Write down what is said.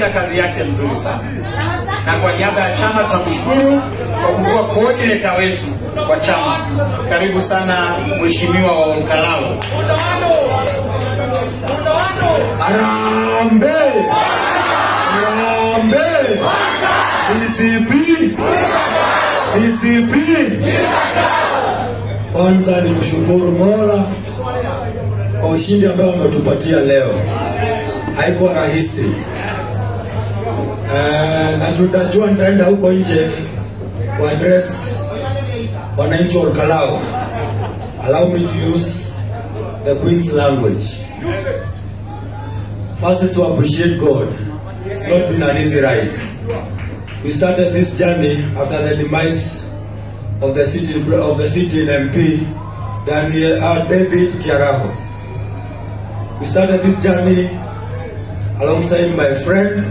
amefanya kazi yake mzuri sana, na kwa niaba ya chama tunamshukuru kwa kuwa coordinator wetu wa chama. Karibu sana mheshimiwa wa Olkalau. Harambee! Harambee! DCP! Kwanza ni kushukuru Mola kwa ushindi ambao ametupatia leo. Haikuwa rahisi. Na tutajua nitaenda huko nje ku address wananchi wa Olkalau. Allow me to use the Queen's language. First is to appreciate God. It's not been an easy ride. We started this journey after the demise of the city MP, David Kiaraho. We started this journey alongside my friend